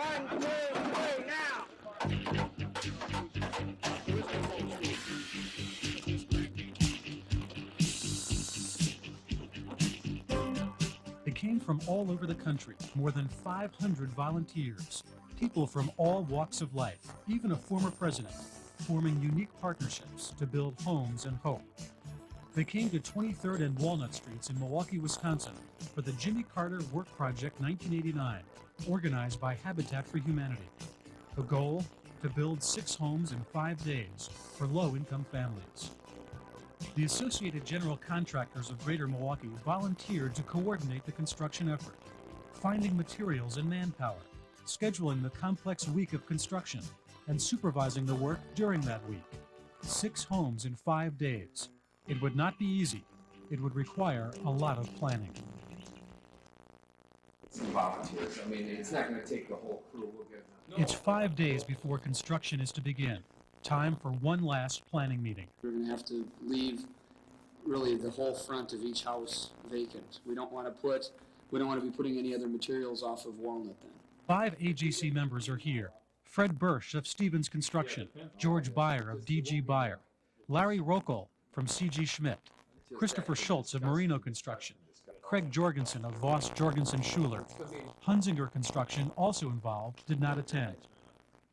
1, 2, 3, now! They came from all over the country, more than 500 volunteers, people from all walks of life, even a former president, forming unique partnerships to build homes and hope. They came to 23rd and Walnut Streets in Milwaukee, Wisconsin for the Jimmy Carter Work Project 1989, organized by Habitat for Humanity. The goal? To build 6 homes in 5 days for low-income families. The Associated General Contractors of Greater Milwaukee volunteered to coordinate the construction effort, finding materials and manpower, scheduling the complex week of construction, and supervising the work during that week. 6 homes in 5 days. It would not be easy. It would require a lot of planning. Some volunteers. I mean, it's not going to take the whole crew. We'll get them. It's 5 days before construction is to begin. Time for one last planning meeting. We're going to have to leave really the whole front of each house vacant. We don't want to be putting any other materials off of Walnut then. 5 AGC members are here. Fred Bursch of Stevens Construction, George Byer of DG Byer, Larry Rockel from CG Schmidt, Christopher Schultz of Marino Construction, Craig Jorgensen of Voss Jorgensen Schuler. Hunzinger Construction, also involved, did not attend.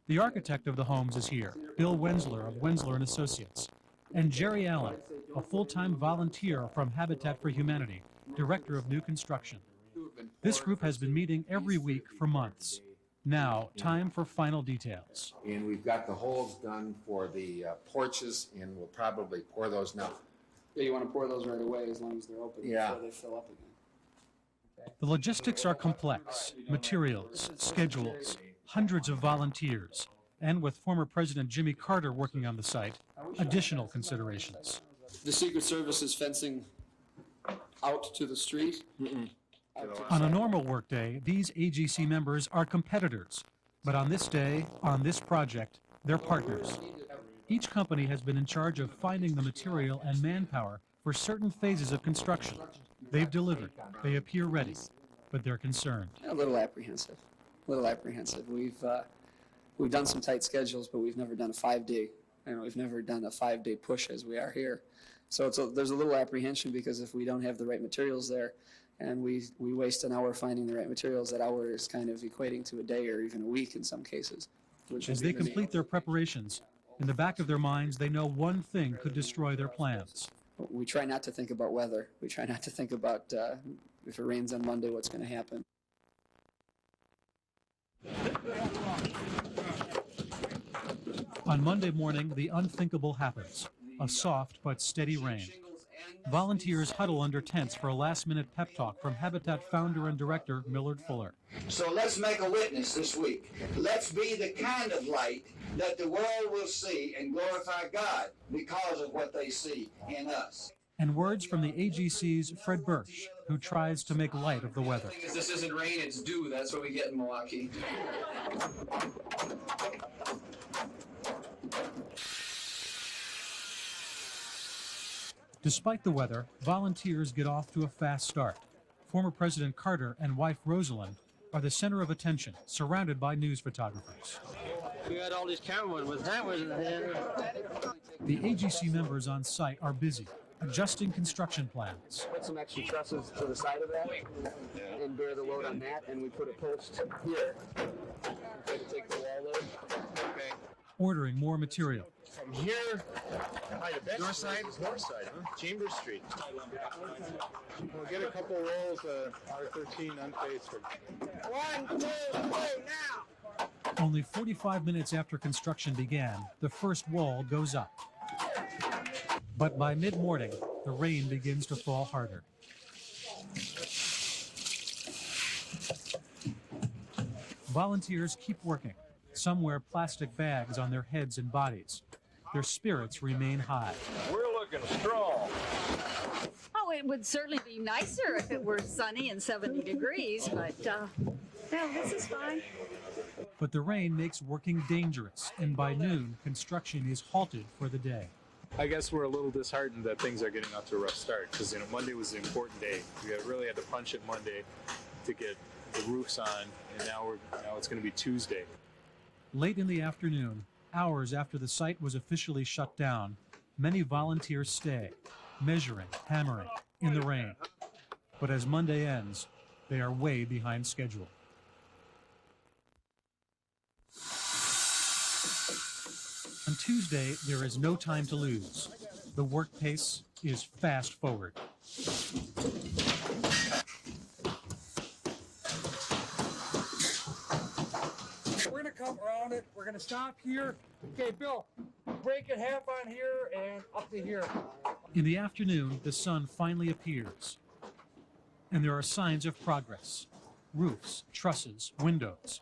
The architect of the homes is here, Bill Wensler of Wensler & Associates, and Jerry Allen, a full-time volunteer from Habitat for Humanity, director of new construction. This group has been meeting every week for months. Now, time for final details. And we've got the holes done for the porches, and we'll probably pour those now. Yeah, you want to pour those right away as long as they're open before they fill up again. The logistics are complex. Materials, schedules, hundreds of volunteers, and with former President Jimmy Carter working on the site, additional considerations. The Secret Service is fencing out to the street. On a normal workday, these AGC members are competitors, but on this day, on this project, they're partners. Each company has been in charge of finding the material and manpower for certain phases of construction. They've delivered. They appear ready, but they're concerned. A little apprehensive. We've done some tight schedules, but we've never done a 5-day. We've never done a 5-day push as we are here. So there's a little apprehension because if we don't have the right materials there, and we waste an hour finding the right materials, that hour is kind of equating to a day or even a week in some cases. As they complete their preparations, in the back of their minds, they know one thing could destroy their plans. We try not to think about weather. We try not to think about if it rains on Monday, what's going to happen. On Monday morning, the unthinkable happens. A soft but steady rain. Volunteers huddle under tents for a last-minute pep talk from Habitat founder and director Millard Fuller. So let's make a witness this week. Let's be the kind of light that the world will see and glorify God because of what they see in us. And words from the AGC's Fred Bursch, who tries to make light of the weather. The thing is, this isn't rain, it's dew. That's what we get in Milwaukee. Despite the weather, volunteers get off to a fast start. Former President Carter and wife Rosalynn are the center of attention, surrounded by news photographers. We had all these cameramen with hammers in hand. The AGC members on site are busy, adjusting construction plans. Put some extra trusses to the side of that and bear the load on that, and we put a post here. Okay, to take the wall load. Okay. Ordering more material. From here, north side, huh? Chambers Street. We'll get a couple rolls of R13 unfaced. 1, 2, 3, now! Only 45 minutes after construction began, the first wall goes up. But by mid-morning, the rain begins to fall harder. Volunteers keep working. Some wear plastic bags on their heads and bodies. Their spirits remain high. We're looking strong. Oh, it would certainly be nicer if it were sunny and 70 degrees, but no, this is fine. But the rain makes working dangerous, and by noon, construction is halted for the day. I guess we're a little disheartened that things are getting off to a rough start because Monday was an important day. We really had to punch it Monday to get the roof's on, and now it's going to be Tuesday. Late in the afternoon, hours after the site was officially shut down, many volunteers stay, measuring, hammering, in the rain. But as Monday ends, they are way behind schedule. On Tuesday, there is no time to lose. The work pace is fast forward. We're gonna come around it. We're gonna stop here. Okay, Bill, break it half on here and up to here. In the afternoon, the sun finally appears, and there are signs of progress. Roofs, trusses, windows.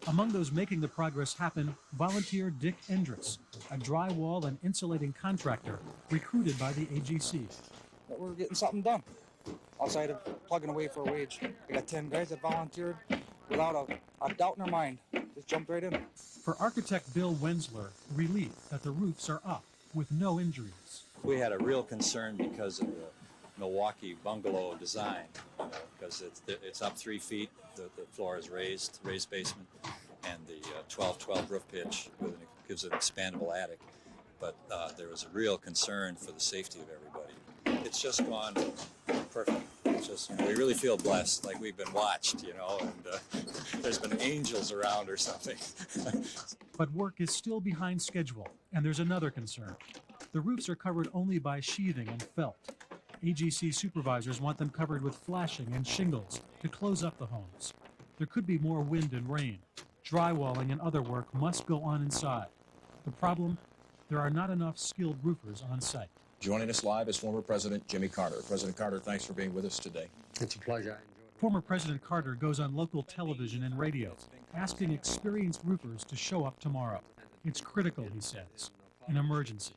Among those making the progress happen, volunteer Dick Endress, a drywall and insulating contractor recruited by the AGC. But we're getting something done outside of plugging away for a wage. We got 10 guys that volunteered without a doubt in their mind. Just jumped right in. For architect Bill Wensler, relief that the roofs are up with no injuries. We had a real concern because of the Milwaukee bungalow design, because it's up 3 feet, the floor is raised basement, and the 12-12 roof pitch gives an expandable attic. But there was a real concern for the safety of everybody. It's just gone perfect. It's just, we really feel blessed, like we've been watched, and there's been angels around or something. But work is still behind schedule, and there's another concern. The roofs are covered only by sheathing and felt. AGC supervisors want them covered with flashing and shingles to close up the homes. There could be more wind and rain. Drywalling and other work must go on inside. The problem? There are not enough skilled roofers on site. Joining us live is former President Jimmy Carter. President Carter, thanks for being with us today. It's a pleasure. Former President Carter goes on local television and radio, asking experienced roofers to show up tomorrow. It's critical, he says, an emergency.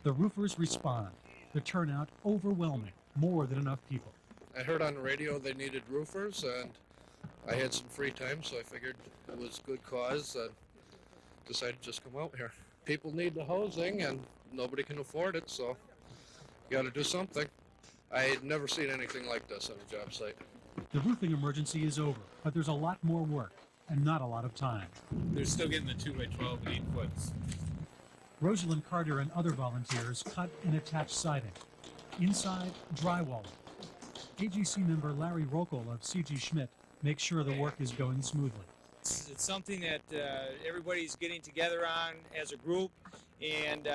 The roofers respond. The turnout overwhelming, more than enough people. I heard on the radio they needed roofers, and I had some free time, so I figured it was a good cause and decided to just come out here. People need the housing, and nobody can afford it, so you got to do something. I had never seen anything like this on a job site. The roofing emergency is over, but there's a lot more work and not a lot of time. They're still getting the 2x12 8-foots. Rosalynn Carter and other volunteers cut and attach siding. Inside, drywalling. AGC member Larry Rokel of C.G. Schmidt makes sure the work is going smoothly. It's something that everybody's getting together on as a group, and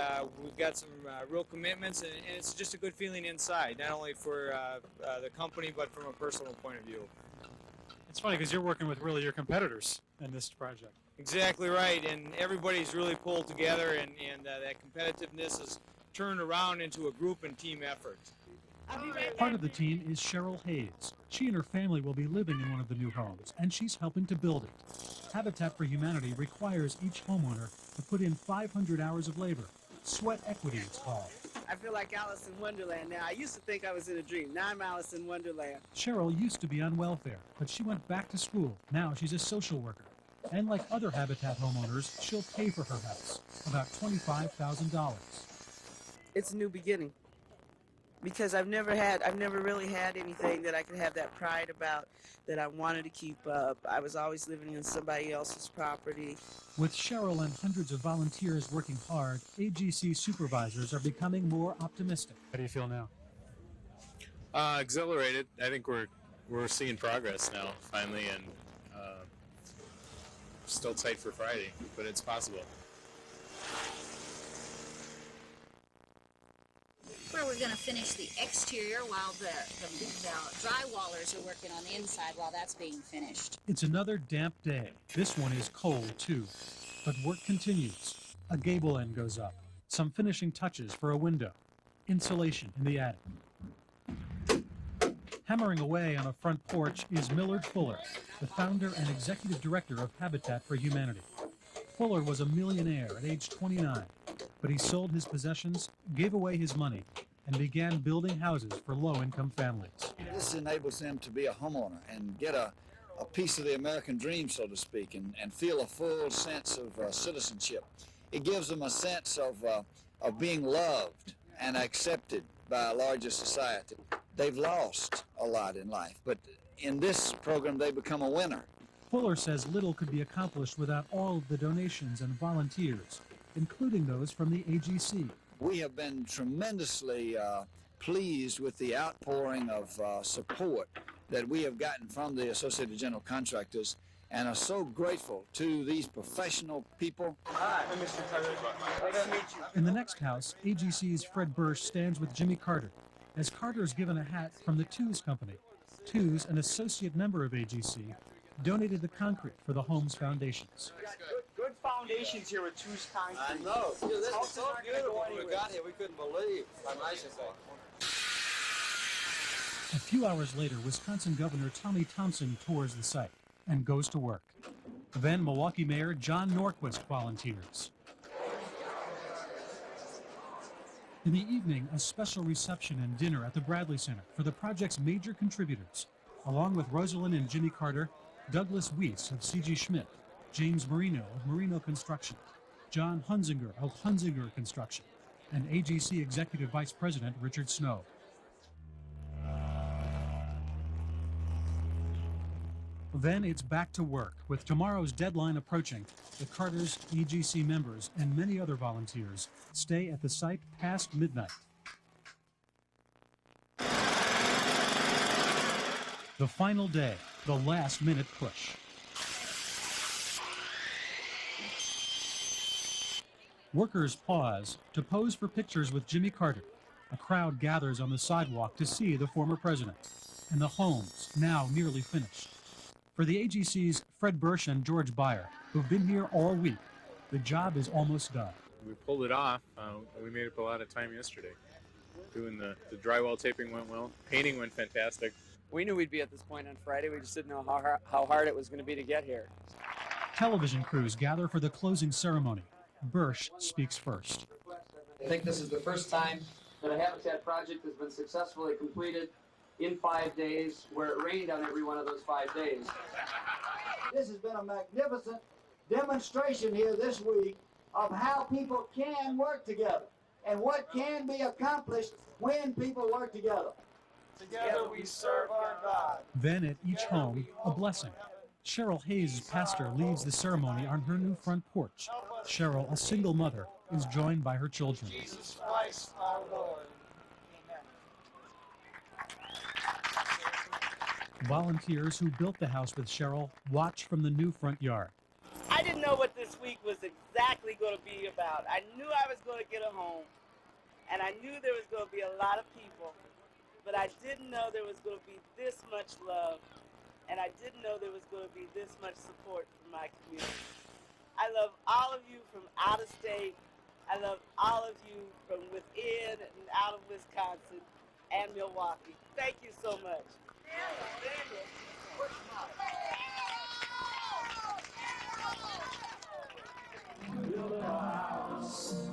we've got some real commitments, and it's just a good feeling inside, not only for the company, but from a personal point of view. It's funny because you're working with really your competitors in this project. Exactly right, and everybody's really pulled together, and that competitiveness is turned around into a group and team effort. Part of the team is Cheryl Hayes. She and her family will be living in one of the new homes, and she's helping to build it. Habitat for Humanity requires each homeowner to put in 500 hours of labor. Sweat equity, it's called. I feel like Alice in Wonderland now. I used to think I was in a dream. Now I'm Alice in Wonderland. Cheryl used to be on welfare, but she went back to school. Now she's a social worker. And like other Habitat homeowners, she'll pay for her house, about $25,000. It's a new beginning. Because I've never really had anything that I could have that pride about, that I wanted to keep up. I was always living on somebody else's property. With Cheryl and hundreds of volunteers working hard, AGC supervisors are becoming more optimistic. How do you feel now? Exhilarated. I think we're seeing progress now, finally, and still tight for Friday, but it's possible. Where we're going to finish the exterior while the drywallers are working on the inside while that's being finished. It's another damp day. This one is cold, too. But work continues. A gable end goes up. Some finishing touches for a window. Insulation in the attic. Hammering away on a front porch is Millard Fuller, the founder and executive director of Habitat for Humanity. Fuller was a millionaire at age 29, but he sold his possessions, gave away his money, and began building houses for low-income families. This enables them to be a homeowner and get a piece of the American dream, so to speak, and feel a full sense of citizenship. It gives them a sense of being loved and accepted by a larger society. They've lost a lot in life, but in this program they become a winner. Fuller says little could be accomplished without all of the donations and volunteers, including those from the AGC. We have been tremendously pleased with the outpouring of support that we have gotten from the Associated General Contractors, and are so grateful to these professional people. Hi, I'm Mr. Carter. Nice to meet you. In the next house, AGC's Fred Bursch stands with Jimmy Carter, as Carter is given a hat from the Tews Company. Tews, an associate member of AGC, donated the concrete for the home's foundations. We got good foundations here with Tews Concrete. I know. Dude, this is so beautiful. When When we got here, we couldn't believe how nice it was. A few hours later, Wisconsin Governor Tommy Thompson tours the site and goes to work. Then Milwaukee Mayor John Norquist volunteers. In the evening, a special reception and dinner at the Bradley Center for the project's major contributors, along with Rosalynn and Jimmy Carter, Douglas Weiss of C.G. Schmidt, James Marino of Marino Construction, John Hunzinger of Hunzinger Construction, and AGC Executive Vice President Richard Snow. Then it's back to work, with tomorrow's deadline approaching. The Carters, AGC members, and many other volunteers stay at the site past midnight. The final day, the last-minute push. Workers pause to pose for pictures with Jimmy Carter. A crowd gathers on the sidewalk to see the former president, and the homes, now nearly finished. For the AGC's Fred Bursch and George Byer, who've been here all week, the job is almost done. We pulled it off. We made up a lot of time yesterday. Doing the drywall taping went well. Painting went fantastic. We knew we'd be at this point on Friday. We just didn't know how hard it was going to be to get here. Television crews gather for the closing ceremony. Bursch speaks first. I think this is the first time that a habitat project has been successfully completed in 5 days, where it rained on every one of those 5 days. This has been a magnificent demonstration here this week of how people can work together and what can be accomplished when people work together. Together we serve our God. Then at each home, a blessing. Cheryl Hayes' pastor leads the ceremony on her new front porch. Cheryl, a single mother, is joined by her children. Jesus Christ, our Lord. Volunteers who built the house with Cheryl watch from the new front yard. I didn't know what this week was exactly going to be about. I knew I was going to get a home, and I knew there was going to be a lot of people, but I didn't know there was going to be this much love, and I didn't know there was going to be this much support from my community. I love all of you from out of state. I love all of you from within and out of Wisconsin and Milwaukee. Thank you so much. Build a house,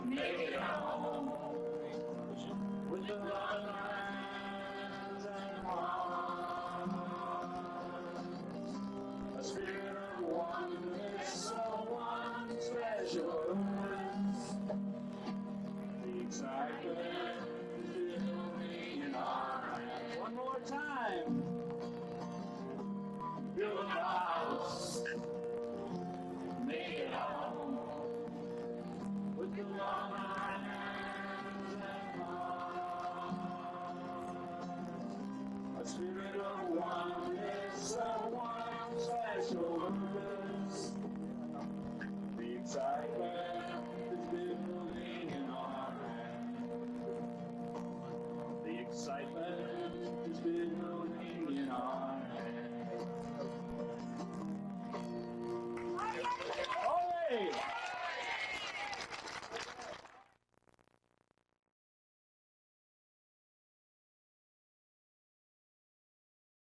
make it home, with the love hands and heart. A spirit of oneness, so one special. The excitement is building in our hands. One more time. Build a house. Make it home with the love in our hands and hearts. A spirit of oneness, a one special purpose. The excitement is building in our hands. The excitement is building in our hands. Hey!